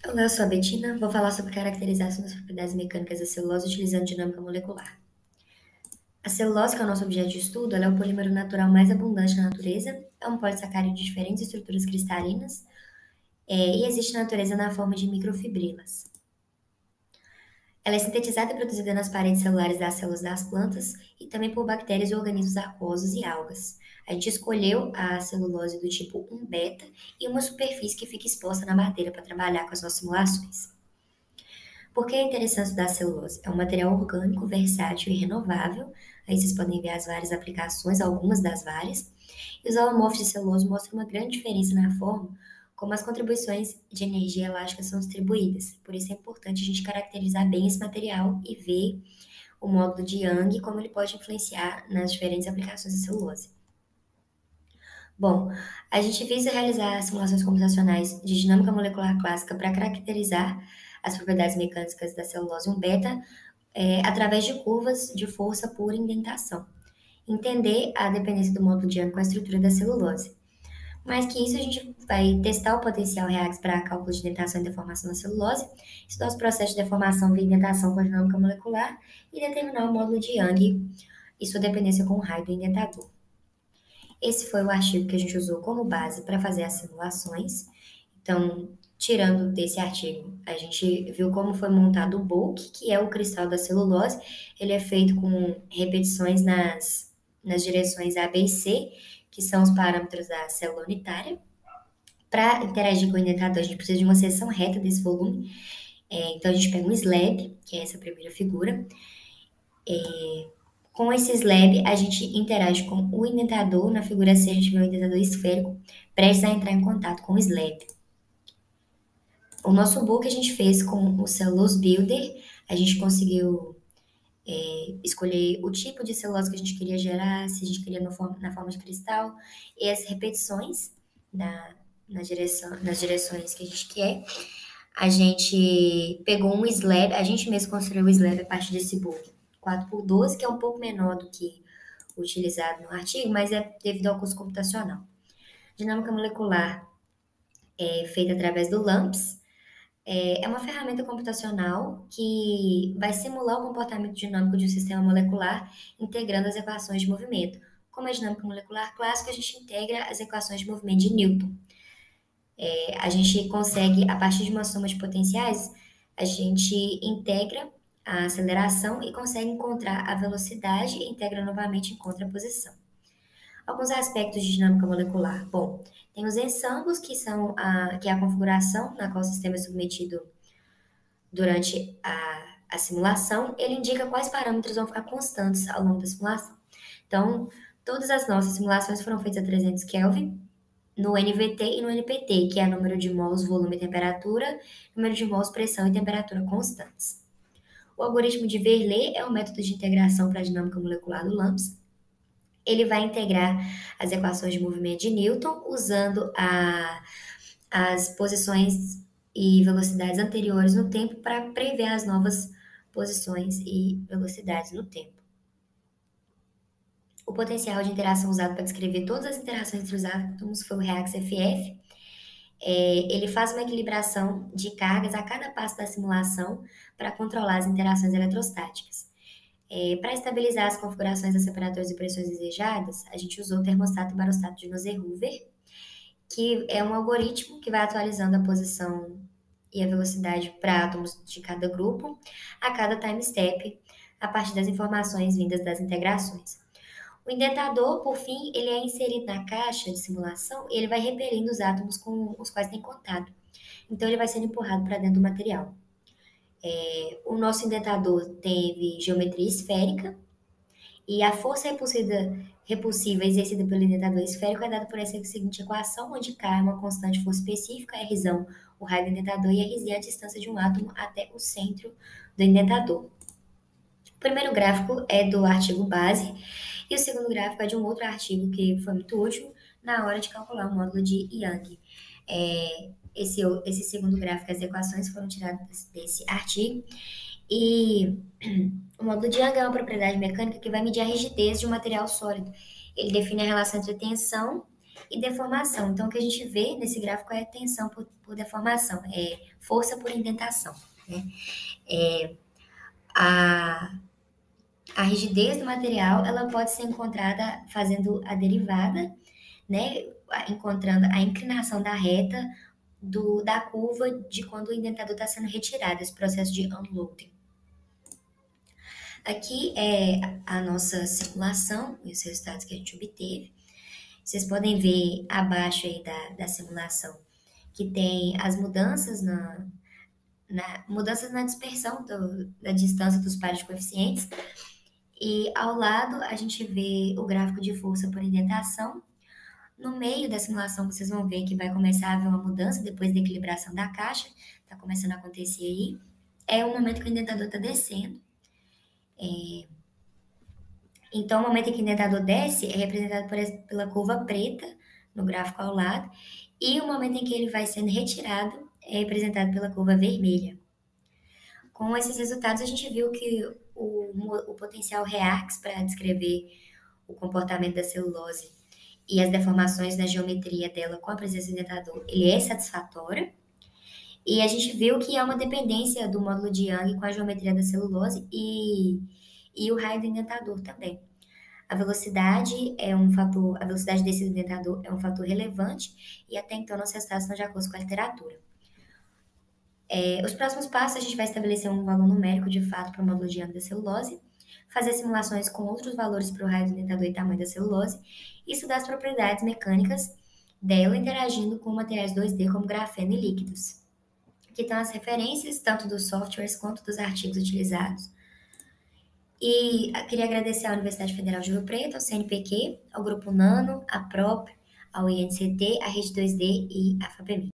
Olá, eu sou a Betina. Vou falar sobre caracterização das propriedades mecânicas da celulose utilizando dinâmica molecular. A celulose, que é o nosso objeto de estudo, ela é o polímero natural mais abundante na natureza, é um polissacárido de diferentes estruturas cristalinas e existe na natureza na forma de microfibrilas. Ela é sintetizada e produzida nas paredes celulares das células das plantas e também por bactérias e organismos aquosos e algas. A gente escolheu a celulose do tipo 1-beta e uma superfície que fica exposta na madeira para trabalhar com as nossas simulações. Por que é interessante estudar a celulose? É um material orgânico, versátil e renovável. Aí vocês podem ver as várias aplicações, algumas das várias. E os holomorfos de celulose mostram uma grande diferença na forma como as contribuições de energia elástica são distribuídas. Por isso é importante a gente caracterizar bem esse material e ver o módulo de Young e como ele pode influenciar nas diferentes aplicações da celulose. Bom, a gente visa realizar simulações computacionais de dinâmica molecular clássica para caracterizar as propriedades mecânicas da celulose 1-beta através de curvas de força por indentação. Entender a dependência do módulo de Young com a estrutura da celulose. Mais que isso, a gente vai testar o potencial Reax para cálculo de indentação e deformação da celulose, estudar os processos de deformação via indentação com a dinâmica molecular e determinar o módulo de Young e sua dependência com o raio do indentador. Esse foi o artigo que a gente usou como base para fazer as simulações. Então, tirando desse artigo, a gente viu como foi montado o bulk, que é o cristal da celulose. Ele é feito com repetições nas direções A, B e C, que são os parâmetros da célula unitária. Para interagir com o indentador, a gente precisa de uma seção reta desse volume. Então, a gente pega um slab, que é essa primeira figura. Com esse slab, a gente interage com o indentador. Na figura C, a gente vê o indentador esférico, prestes a entrar em contato com o slab. O nosso book a gente fez com o Cellulose Builder. A gente conseguiu escolher o tipo de celulose que a gente queria gerar, se a gente queria na forma de cristal, e as repetições nas direções que a gente quer. A gente pegou um slab, a gente mesmo construiu o slab a partir desse book 4x12, que é um pouco menor do que o utilizado no artigo, mas é devido ao custo computacional. Dinâmica molecular é feita através do LAMMPS. É uma ferramenta computacional que vai simular o comportamento dinâmico de um sistema molecular integrando as equações de movimento. Como a dinâmica molecular clássica, a gente integra as equações de movimento de Newton. A gente consegue, a partir de uma soma de potenciais, a gente integra a aceleração e consegue encontrar a velocidade e integra novamente e encontra a posição. Alguns aspectos de dinâmica molecular. Bom, tem os ensembles, que é a configuração na qual o sistema é submetido durante a simulação. Ele indica quais parâmetros vão ficar constantes ao longo da simulação. Então, todas as nossas simulações foram feitas a 300 Kelvin, no NVT e no NPT, que é número de mols, volume e temperatura, número de mols, pressão e temperatura constantes. O algoritmo de Verlet é um método de integração para a dinâmica molecular do LAMMPS. Ele vai integrar as equações de movimento de Newton usando as posições e velocidades anteriores no tempo para prever as novas posições e velocidades no tempo. O potencial de interação usado para descrever todas as interações entre os átomos foi o Reax-FF. Ele faz uma equilibração de cargas a cada passo da simulação para controlar as interações eletrostáticas. Para estabilizar as configurações das temperaturas e pressões desejadas, a gente usou o termostato e barostato de Moser-Hoover, que é um algoritmo que vai atualizando a posição e a velocidade para átomos de cada grupo a cada time step, a partir das informações vindas das integrações. O indentador, por fim, ele é inserido na caixa de simulação e ele vai repelindo os átomos com os quais tem contato. Então, ele vai sendo empurrado para dentro do material. O nosso indentador teve geometria esférica e a força repulsiva exercida pelo indentador esférico é dada por essa seguinte equação, onde K é uma constante de força específica, Rzão o raio do indentador e Rz é a distância de um átomo até o centro do indentador. O primeiro gráfico é do artigo base e o segundo gráfico é de um outro artigo que foi muito útil na hora de calcular o módulo de Young. Esse segundo gráfico, as equações foram tiradas desse artigo e o módulo de Young é uma propriedade mecânica que vai medir a rigidez de um material sólido. Ele define a relação entre tensão e deformação. Então, o que a gente vê nesse gráfico é tensão por deformação, é força por indentação, né? A, a rigidez do material, ela pode ser encontrada fazendo a derivada, né? Encontrando a inclinação da reta da curva de quando o indentador está sendo retirado, esse processo de unloading. Aqui é a nossa simulação e os resultados que a gente obteve. Vocês podem ver abaixo aí da simulação que tem as mudanças mudanças na dispersão da distância dos pares de coeficientes. E ao lado a gente vê o gráfico de força por indentação. No meio da simulação vocês vão ver que vai começar a haver uma mudança depois da equilibração da caixa. Está começando a acontecer aí. É o momento que o indentador está descendo. Então, o momento em que o indentador desce é representado pela curva preta no gráfico ao lado, e o momento em que ele vai sendo retirado é representado pela curva vermelha. Com esses resultados, a gente viu que o potencial Rearcs para descrever o comportamento da celulose e as deformações na geometria dela com a presença do indentador, ele é satisfatório. E a gente viu que há uma dependência do módulo de Young com a geometria da celulose e o raio do indentador também. A velocidade a velocidade desse indentador é um fator relevante e até então nossos resultados estão de acordo com a literatura. Os próximos passos, a gente vai estabelecer um valor numérico de fato para o módulo de Young da celulose, fazer simulações com outros valores para o raio do indentador e tamanho da celulose e estudar as propriedades mecânicas dela interagindo com materiais 2D como grafeno e líquidos. Aqui estão as referências, tanto dos softwares quanto dos artigos utilizados. E queria agradecer à Universidade Federal de Ouro Preto, ao CNPq, ao Grupo Nano, à PROP, ao INCT, à Rede 2D e à FAPEMI.